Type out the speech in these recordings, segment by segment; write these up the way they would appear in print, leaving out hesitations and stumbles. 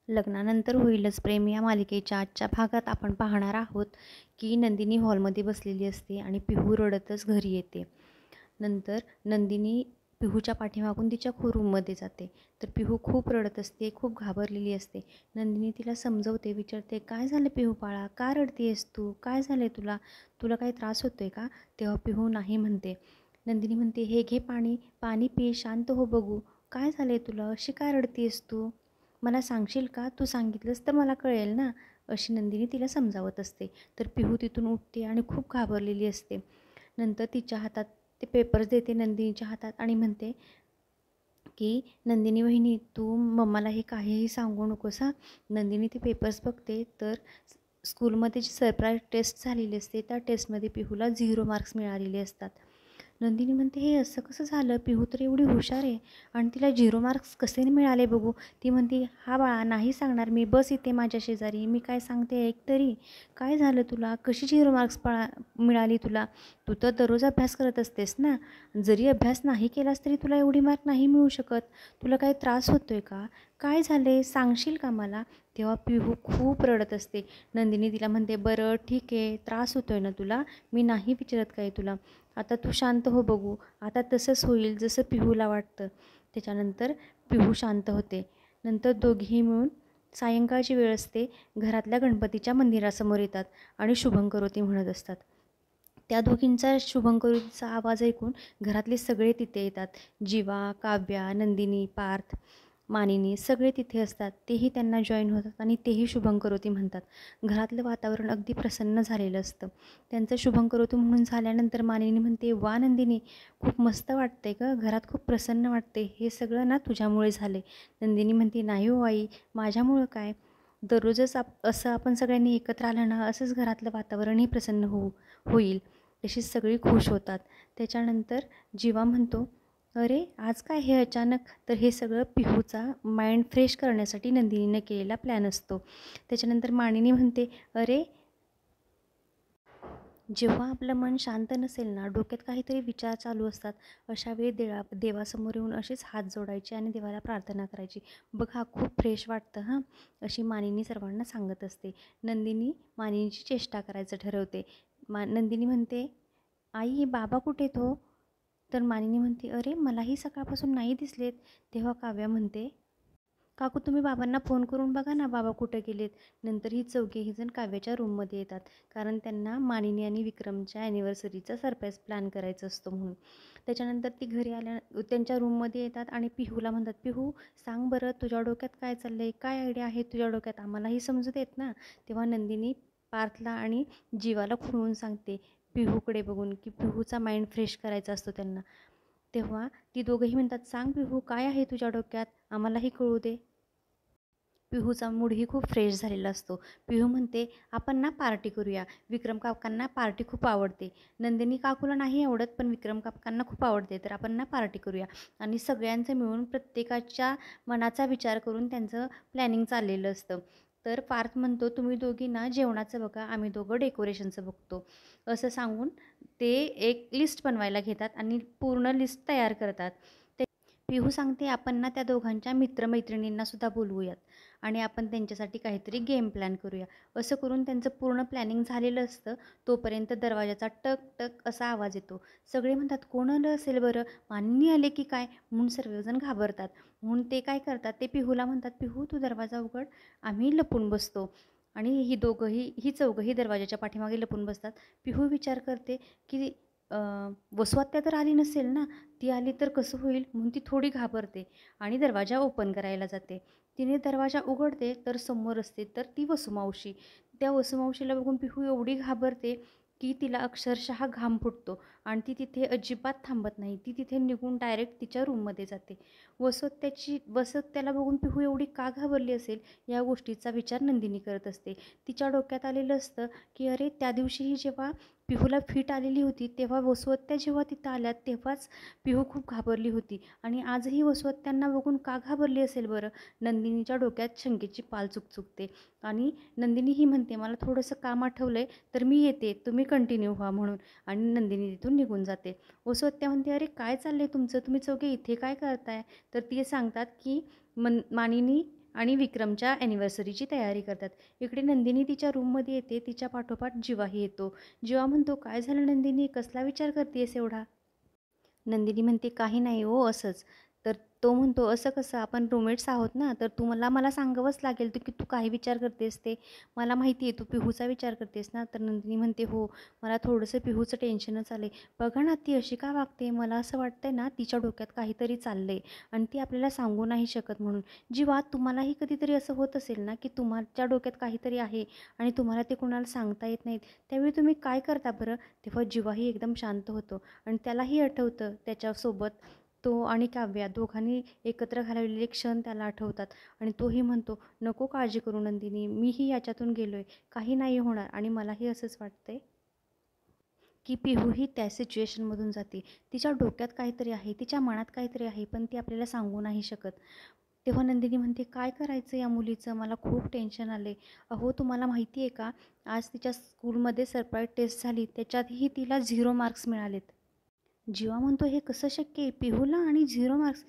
लग्नानंतर होईलच प्रेम या मालिकेच्या आजच्या भागात आपण पाहणार आहोत की नंदिनी हॉलमध्ये बसलेली असते आणि पिहू रडतच घरी येते. नंतर नंदिनी पिहूच्या पाठीमागून तिच्या रूममध्ये जाते. तर पिहू खूप रडत असते, खूप घाबरलेली असते. नंदिनी तिला समजवते, विचारते, काय झालं पिहू बाळा, का रडतेस तू, काय झालं तुला, तुला काही त्रास होतोय का? तेव्हा पिहू नाही म्हणते. नंदिनी म्हणते, हे घे पाणी, पाणी पी, शांत हो बघू, काय झालं तुला, अशी काय रडतेस तू, मला सांगशील का? तू सांगितलंस तर मला कळेल ना, अशी नंदिनी तिला समजावत असते. तर पिहू तिथून उठते आणि खूप घाबरलेली असते. नंतर तिच्या हातात ते पेपर्स देते नंदिनीच्या हातात आणि म्हणते की नंदिनी वहिनी, तू मम्माला हे काहीही सांगू नकोस हां. नंदिनी ते पेपर्स बघते तर स्कूलमध्ये जी सरप्राईज टेस्ट झालेली असते त्या टेस्टमध्ये पिहूला 0 मार्क्स मिळालेले असतात. नंदिनी म्हणते, हे असं कसं झालं, पिहू तर एवढी हुशार आहे आणि तिला 0 मार्क्स कसे मिळाले बघू. ती म्हणते, हा बाळा नाही सांगणार मी, बस इथे माझ्या शेजारी, मी काय सांगते ऐक तरी, काय झालं तुला, कशी 0 मार्क्स मिळाली तुला, तू तर दररोज अभ्यास करत असतेस ना, जरी अभ्यास नाही केलास तरी तुला एवढी मार्क नाही मिळू शकत, तुला काही त्रास होतोय का, काय झाले सांगशील का मला? तेव्हा पिहू खूप रडत असते. नंदिनी तिला म्हणते, बरं ठीक आहे, त्रास होतोय ना तुला, मी नाही विचारत काय तुला, आता तू शांत हो बघू, आता तसंच होईल जसं पिहूला वाटतं. त्याच्यानंतर पिहू शांत होते. नंतर दोघेही मिळून सायंकाळची वेळ असते, घरातल्या गणपतीच्या मंदिरासमोर येतात आणि शुभंकरोती म्हणत असतात. त्या दोघींचा शुभंकरोतीचा आवाज ऐकून घरातले सगळे तिथे येतात. जीवा, काव्या, नंदिनी, पार्थ, मानिनी सगळे तिथे असतात. तेही त्यांना जॉईन होतात आणि तेही शुभंकरोती म्हणतात. घरातलं वातावरण अगदी प्रसन्न झालेलं असतं. त्यांचं शुभंकरोती म्हणून झाल्यानंतर मानिनी म्हणते, वा नंदिनी, खूप मस्त वाटते गं, घरात खूप प्रसन्न वाटते, हे सगळं ना तुझ्यामुळे झाले. नंदिनी म्हणते, नाही हो आई, माझ्यामुळं काय, दररोजच असं आपण सगळ्यांनी एकत्र आलं ना, असंच घरातलं वातावरणही प्रसन्न होईल. तशीच सगळी खुश होतात. त्याच्यानंतर जीवा म्हणतो, अरे आज काय हे अचानक, तर हे सगळं पिहूचा माइंड फ्रेश करण्यासाठी नंदिनीने केलेला प्लॅन असतो. त्याच्यानंतर मानिनी म्हणते, अरे जेव्हा आपलं मन शांत नसेल ना, डोक्यात काहीतरी विचार चालू असतात, अशा वेळी देवासमोर येऊन असेच हात जोडायचे आणि देवाला प्रार्थना करायची. बघा खूप फ्रेश वाटतं हां, अशी मानिनी सर्वांना सांगत असते. नंदिनी मानिनीची चेष्टा करायचं ठरवते. नंदिनी म्हणते, आई बाबा कुठे तो? तर मानिनी म्हणते, अरे मलाही सकाळपासून नाही दिसलेत. तेव्हा काव्या म्हणते, काकू तुम्ही बाबांना फोन करून बघा ना, बाबा कुठे गेलेत. नंतर ही चौघेही जण काव्याच्या रूममध्ये येतात, कारण त्यांना मानिनी आणि विक्रमच्या ॲनिव्हर्सरीचा सरप्राईज प्लॅन करायचा असतो म्हणून. त्याच्यानंतर ती घरी त्यांच्या रूममध्ये येतात आणि पिहूला म्हणतात, पिहू सांग बरं, तुझ्या डोक्यात काय चाललं आहे, काय आयडिया आहे तुझ्या डोक्यात, आम्हालाही समजू देत ना. तेव्हा नंदिनी पार्थला आणि जीवाला खुणवून सांगते पिहूकडे बघून, की पिहूचा माइंड फ्रेश करायचा असतो त्यांना. तेव्हा ती दोघंही म्हणतात, सांग पिहू काय आहे तुझ्या डोक्यात, आम्हालाही कळू दे. पिहूचा मूडही खूप फ्रेश झालेला असतो. पिहू म्हणते, आपण ना पार्टी करूया, विक्रम काकांना पार्टी खूप आवडते, नंदिनी काकूला नाही आवडत पण विक्रम काकांना खूप आवडते, तर आपण ना पार्टी करूया. आणि सगळ्यांचं मिळून प्रत्येकाच्या मनाचा विचार करून त्यांचं प्लॅनिंग चाललेलं असतं. तर पार्थ म्हणतो, तुम्ही दोघी ना जेवणाचं बघा, आम्ही दोघं डेकोरेशनचं बघतो, असं सांगून ते एक लिस्ट बनवायला घेतात आणि पूर्ण लिस्ट तयार करतात. पिहू सांगते, आपण ना त्या दोघांच्या मित्रमैत्रिणींनासुद्धा बोलवूयात आणि आपण त्यांच्यासाठी काहीतरी गेम प्लॅन करूया. असं करून त्यांचं पूर्ण प्लॅनिंग झालेलं असतं. तोपर्यंत दरवाजाचा टक टक असा आवाज येतो. सगळे म्हणतात, कोण आलं असेल बरं, मानिनी आले की काय, म्हणून सर्वजण घाबरतात. म्हणून ते काय करतात, ते पिहूला म्हणतात, पिहू तू दरवाजा उघड, आम्ही लपून बसतो. आणि ही चौघंही दरवाजाच्या पाठीमागे लपून बसतात. पिहू विचार करते की वसुआत्या तर आली नसेल ना, ती आली तर कसं होईल, म्हणून ती थोडी घाबरते आणि दरवाजा ओपन करायला जाते. तिने दरवाजा उघडते तर समोर असते तर ती वसुमावशी. त्या वसुमावशीला बघून पिहू एवढी घाबरते की तिला अक्षरशः घाम फुटतो आणि ती तिथे अजिबात थांबत नाही. ती तिथे निघून डायरेक्ट तिच्या रूममध्ये जाते. वसुत्याला बघून पिहू एवढी का घाबरली असेल, या गोष्टीचा विचार नंदिनी करत असते. तिच्या डोक्यात आलेलं असतं की अरे त्या दिवशीही जेव्हा पिहूला फिट आलेली होती, तेव्हा वसुहत्या जेव्हा तिथं आल्या तेव्हाच पिहू खूप घाबरली होती आणि आजही वसुहत्यांना बघून का घाबरली असेल बरं. नंदिनीच्या डोक्यात शंकेची पाल चुकचुकते आणि नंदिनी ही म्हणते, मला थोडंसं काम आठवलं आहे तर मी येते, तुम्ही कंटिन्यू व्हा म्हणून, आणि नंदिनी तिथून निघून जाते. वसुहत्या म्हणते, अरे काय चाललं आहे तुमचं, तुम्ही चौघे इथे काय करताय? तर ती सांगतात की मानिनी आणि विक्रमच्या ॲनिव्हर्सरीची तयारी करतात. इकडे नंदिनी तिच्या रूममध्ये येते. तिच्या पाठोपाठ जीवाही येतो. जीवा म्हणतो, "काय झालं नंदिनी? कसला विचार करतेस एवढा?" नंदिनी म्हणते, "काही नाही हो, असंच." तर तो म्हणतो, "असं कसं? आपण रूममेट्स आहोत ना, तर मला मला सांगावंच लागेल की तू काही विचार करतेस ते. मला माहिती आहे तू पिहूचा विचार करतेस ना." तर नंदिनी म्हणते, "हो, मला थोडंसं पिहूचं टेन्शनच आलं आहे. बघा ना, ती अशी का वागते? मला असं वाटतंय ना, तिच्या डोक्यात काहीतरी चाललं आहे आणि ती आपल्याला सांगू नाही शकत म्हणून." जेव्हा तुम्हालाही कधीतरी असं होत असेल ना, की तुमच्या डोक्यात काहीतरी आहे आणि तुम्हाला ते कुणाला सांगता येत नाहीत, त्यावेळी तुम्ही काय करता बरं? तेव्हा जीवाही एकदम शांत होतो आणि त्यालाही आठवतं त्याच्यासोबत तो आणि काव्या दोघांनी एकत्र घालवलेले क्षण त्याला आठवतात आणि तोही म्हणतो, "नको काळजी करू नंदिनी, मीही याच्यातून गेलोय, काही नाही होणार." आणि मलाही असंच वाटतंय की पिहूही त्या सिच्युएशनमधून जाते. तिच्या डोक्यात काहीतरी आहे, तिच्या मनात काहीतरी आहे, पण ती आपल्याला सांगू नाही शकत. तेव्हा नंदिनी म्हणते, "काय करायचं या मुलीचं? मला खूप टेन्शन आले. अहो, तुम्हाला माहिती आहे का, आज तिच्या स्कूलमध्ये सरप्राईज टेस्ट झाली, त्याच्यातही तिला 0 मार्क्स मिळालेत." जीवा म्हणतो, "हे कसं शक्य आहे? पिहूला आणि 0 मार्क्स?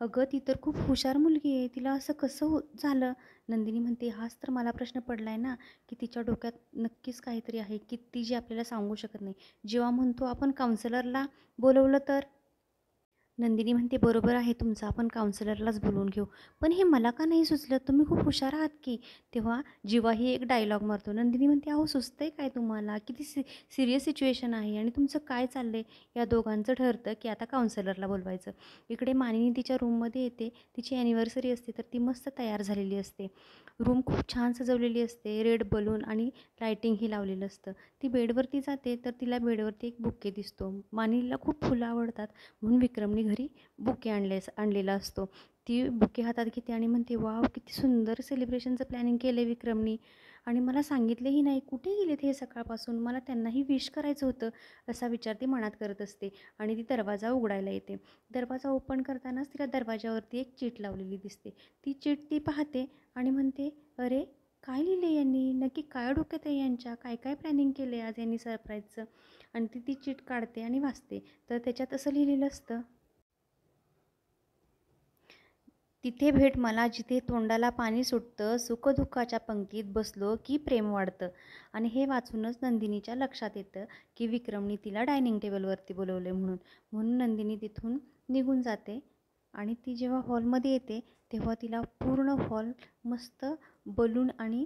अगं, ती तर खूप हुशार मुलगी आहे. तिला असं कसं झालं?" नंदिनी म्हणते, "हाच तर मला प्रश्न पडला आहे ना, की तिच्या डोक्यात नक्कीच काहीतरी आहे, की ती जी आपल्याला सांगू शकत नाही." जीवा म्हणतो, "आपण काउन्सिलरला बोलवलं तर?" नंदिनी म्हणते, "बरोबर आहे तुमचं, आपण काउन्सिलरलाच बोलवून घेऊ. पण हे मला का नाही सुचलं? तुम्ही खूप हुशार आहात की." तेव्हा जीवाही एक डायलॉग मारतो. नंदिनी म्हणते, "अहो, सुचतंय काय तुम्हाला? किती सिरियस सिच्युएशन आहे आणि तुमचं काय चाललंय?" या दोघांचं ठरतं की आता काउन्सिलरला बोलवायचं. इकडे मानिनी तिच्या रूममध्ये येते. तिची ॲनिव्हर्सरी असते, तर ती मस्त तयार झालेली असते. रूम खूप छान सजवलेली असते. रेड बलून आणि लायटिंगही लावलेलं असतं. ती बेडवरती जाते, तर तिला बेडवरती एक बुके दिसतो. मानिनीला खूप फुलं आवडतात. म्हणून विक्रमने घरी बुके आणलेला असतो. ती बुके हातात घेते आणि म्हणते, "वॉव! किती सुंदर सेलिब्रेशनचं प्लॅनिंग केलं आहे विक्रमनी आणि मला सांगितलेही नाही. कुठे गेलेत हे सकाळपासून? मला त्यांनाही विश करायचं होतं." असा विचार ती मनात करत असते आणि ती दरवाजा उघडायला येते. दरवाजा ओपन करतानाच तिला दरवाजावरती एक चीट लावलेली दिसते. ती चीट ती पाहते आणि म्हणते, "अरे, काय लिहिलं यांनी? नक्की काय डोक्यात आहे यांच्या? काय-काय प्लॅनिंग केलं आहे आज यांनी सरप्राईजचं?" आणि ती चीट काढते आणि वाचते. तर त्याच्यात असं लिहिलेलं असतं, "तिथे भेट मला जिथे तोंडाला पाणी सुटतं, सुखदुःखाच्या पंक्तीत बसलो की प्रेम वाढतं." आणि हे वाचूनच नंदिनीच्या लक्षात येतं की विक्रमनी तिला डायनिंग टेबलवरती बोलवलं म्हणून. म्हणून नंदिनी तिथून निघून जाते आणि ती जेव्हा हॉलमध्ये येते तेव्हा तिला पूर्ण हॉल मस्त बलून आणि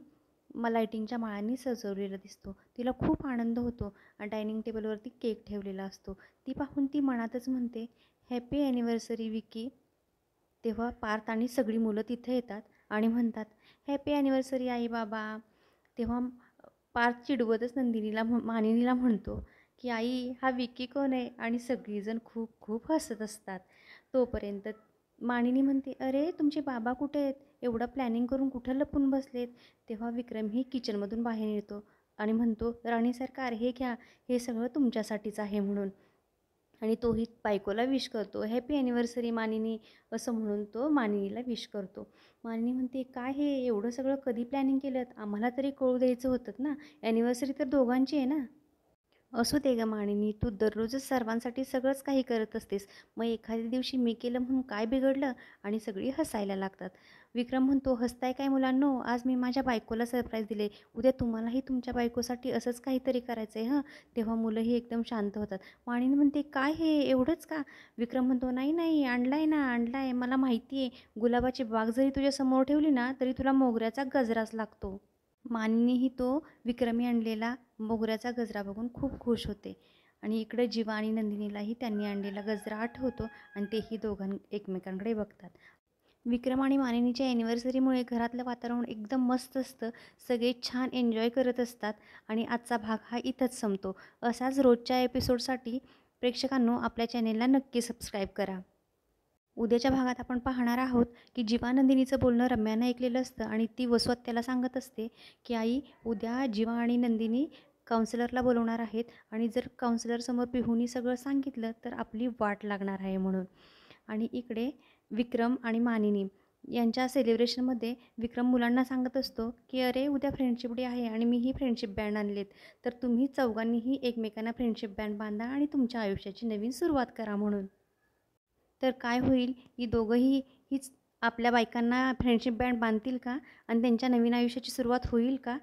लायटिंगच्या माळांनी सजवलेला दिसतो. तिला खूप आनंद होतो आणि डायनिंग टेबलवरती केक ठेवलेला असतो. ती पाहून ती मनातच म्हणते, "हॅपी ॲनिव्हर्सरी विकी." तेव्हा पार्थ आणि सगळी मुलं तिथे येतात आणि म्हणतात, "हॅपी ॲनिव्हर्सरी आई बाबा." तेव्हा पार्थ चिडवतच मानिनीला म्हणतो की, "आई, हा विकी कोण आहे?" आणि सगळीजण खूप खूप हसत असतात. तोपर्यंत मानिनी म्हणते, "अरे, तुमचे बाबा कुठे आहेत? एवढं प्लॅनिंग करून कुठं लपून बसलेत?" तेव्हा विक्रमही किचनमधून बाहेर येतो आणि म्हणतो, "राणी सरकार, हे घ्या, हे सगळं तुमच्यासाठीच आहे म्हणून." आणि तोही बायकोला विश करतो, "हॅपी ॲनिव्हर्सरी मानिनी." असं म्हणून तो मानिनीला विश करतो. मानिनी म्हणते, "काय हे एवढं सगळं कधी प्लॅनिंग केलंत? आम्हाला तरी कळू द्यायचं होतं ना, ॲनिव्हर्सरी तर दोघांची आहे ना." "असू दे गं मानिनी, तू दररोजच सर्वांसाठी सगळंच काही करत असतेस. मग एखाद्या दिवशी मी केलं म्हणून काय बिघडलं?" आणि सगळी हसायला लागतात. विक्रम म्हणतो, "हसताय काय मुलांनो? आज मी माझ्या बायकोला सरप्राईज दिले. उद्या तुम्हालाही तुमच्या बायकोसाठी असंच काहीतरी करायचं आहे हं." तेव्हा मुलंही एकदम शांत होतात. मानिनी म्हणते, "काय हे एवढंच का?" विक्रम म्हणतो, "नाही नाही, आणलाय ना, आणलाय. मला माहिती आहे, गुलाबाची बाग जरी तुझ्यासमोर ठेवली ना, तरी तुला मोगऱ्याचा गजराच लागतो." मानिनीही तो विक्रमी आणलेला मोगऱ्याचा गजरा बघून खूप खुश होते आणि इकडे जीवा आणि नंदिनीलाही त्यांनी आणलेला गजरा आठवतो आणि तेही एकमेकांकडे बघतात. विक्रम आणि मानिनीच्या ॲनिव्हर्सरीमुळे घरातलं वातावरण एकदम मस्त असतं. सगळे छान एन्जॉय करत असतात आणि आजचा भाग हा इथंच संपतो. असाच रोजच्या एपिसोडसाठी प्रेक्षकांनो, आपल्या चॅनेलला नक्की सबस्क्राईब करा. उद्याच्या भागात आपण पाहणार आहोत की जीवा नंदिनीचं बोलणं रम्यानं ऐकलेलं असतं आणि ती वसुहत्याला सांगत असते की, "आई, उद्या जीवा आणि नंदिनी काउन्सिलरला बोलवणार आहेत आणि जर काउन्सिलरसमोर पिहूनी सगळं सांगितलं तर आपली वाट लागणार आहे म्हणून." आणि इकडे विक्रम आणि मानिनी यांच्या सेलिब्रेशनमध्ये विक्रम मुलांना सांगत असतो की, "अरे, उद्या फ्रेंडशिप डे आहे आणि मीही फ्रेंडशिप बँड आणलेत, तर तुम्ही चौघांनीही एकमेकांना फ्रेंडशिप बँड बांधा आणि तुमच्या आयुष्याची नवीन सुरुवात करा म्हणून." तर काय होईल, ही दोघंही हीच आपल्या बायकांना फ्रेंडशिप बँड बांधतील का आणि त्यांच्या नवीन आयुष्याची सुरुवात होईल का?